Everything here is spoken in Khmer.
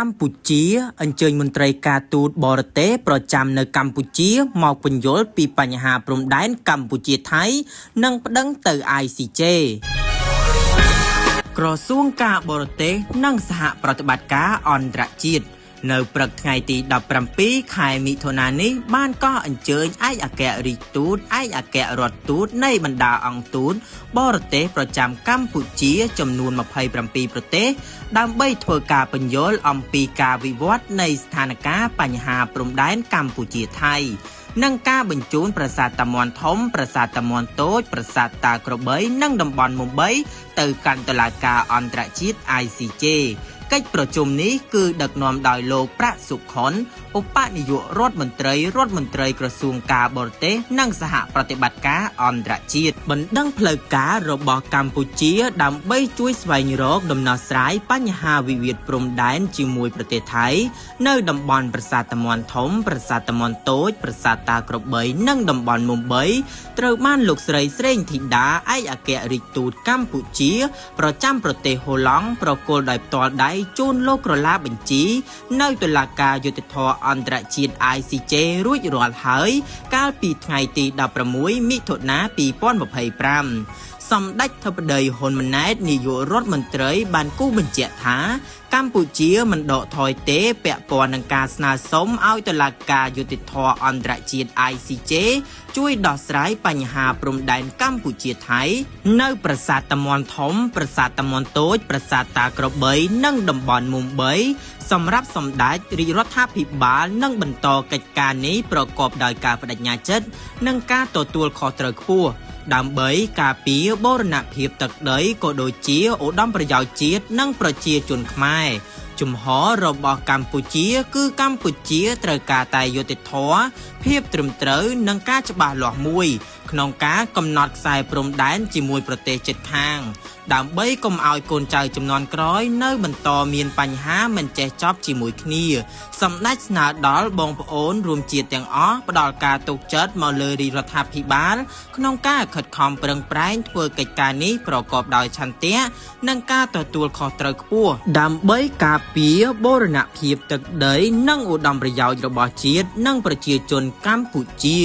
កម្ពុជាអញ្ជើញមន្ត្រីការទូតបរទេសប្រចាំនៅកម្ពុជាមកពន្យល់ពីបញ្ហាព្រំដែនកម្ពុជាថៃនិងប្តឹងទៅ ICJ ក្រសួងការបរទេសនិងសហប្រតិបត្តិការអន្តរជាតិនៅព្រឹកថ្ងៃទី17ខែមិថុនានេះបានកោះអញ្ជើញឯកអគ្គរដ្ឋទូតឯកអគ្គរដ្ឋទូតនៃបណ្ដាអង្គទូតបរទេសប្រចាំកម្ពុជាចំនួន27ប្រទេសដើម្បីធ្វើការពន្យល់អំពីការវិវត្តនៃស្ថានភាពបញ្ហាព្រំដែនកម្ពុជាថៃនិងការបញ្ជូនប្រាសាទតាមាន់ធំប្រាសាទតាមាន់តូចប្រាសាទតាក្របីនិងតំបន់មុំបីទៅកាន់តុលាការអន្តរជាតិ ICJ កិច្ចប្រជុំនេះគឺដឹកនាំដោយលោកប្រាក់សុខុនឧបនាយករដ្ឋមន្ត្រីក្រសួងការបរទេសនិងសហប្រតិបត្តិការអន្តរជាតិបណ្ដឹងផ្លូវការរបស់កម្ពុជាដើម្បីជួយស្វែងរកដំណោះស្រាយបញ្ហាវិវាទព្រំដែនជាមួយប្រទេសថៃនៅតំបន់ប្រាសាទតាមាន់ធំប្រាសាទតាមាន់តូចប្រាសាទតាក្របីនិងតំបន់មុំបីត្រូវបានលោកស្រីស្រេងធីតាឯកអគ្គរដ្ឋទូតកម្ពុជាប្រចាំប្រទេសហូឡង់ប្រគល់ដោយផ្ទាល់ដៃជូនលោកក្រឡាបញ្ជីនៅតុលាការយុត្តិធម៌អន្តរជាតិ ICJ រួចរាល់ហើយកាលពីថ្ងៃទី16មិថុនា2025សម្ដេចធិបតីហ៊ុនម៉ាណែតនាយករដ្ឋមន្ត្រីបានគូបញ្ជាក់ថាកម្ពុជាមិនដកថយទេពាក់ព័ន្ធនឹងការស្នើសុំឲ្យតុលាការយុត្តិធម៌អន្តរជាតិ ICJ ជួយដោះស្រាយបញ្ហាព្រំដែនកម្ពុជាថៃនៅប្រាសាទតាមាន់ធំប្រាសាទតាមាន់តូចប្រាសាទតាក្របីនិងតំបន់មុំបីសម្រាប់សម្ដេចរាជរដ្ឋាភិបាលនិងបន្តកិច្ចការនេះប្រកបដោយការបដិញ្ញាចិត្តនិងការទទួលខុសត្រូវខ្ពស់ដើម្បីការពារបូរណភាពទឹកដីក៏ដូចជាឧត្តមប្រយោជន៍ជាតិនិងប្រជាជនខ្មែរជំហររបស់កម្ពុជាគឺកម្ពុជាត្រូវការតែយុត្តិធម៌ភាពត្រឹមត្រូវនិងការច្បាស់លាស់មួយក្នុងការកំណត់ខ្សែព្រំដែនជាមួយប្រទេសជិតខាងដើម្បីកុំឲ្យកូនចៅជំនាន់ក្រោយនៅបន្តមានបញ្ហាមិនចេះចប់ជាមួយគ្នាសម្ដេចស្នើដល់បងប្អូនរួមជាតិទាំងអស់ផ្ដល់ការទុកចិត្តមកលើរាជរដ្ឋាភិបាលក្នុងការខិតខំប្រឹងប្រែងធ្វើកិច្ចការនេះប្រកបដោយឆន្ទៈនិងការទទួលខុសត្រូវខ្ពស់ដើម្បីការពារបូរណភាពទឹកដីនិងឧត្តមប្រយោជន៍របស់ជាតិនិងប្រជាជនកម្ពុជា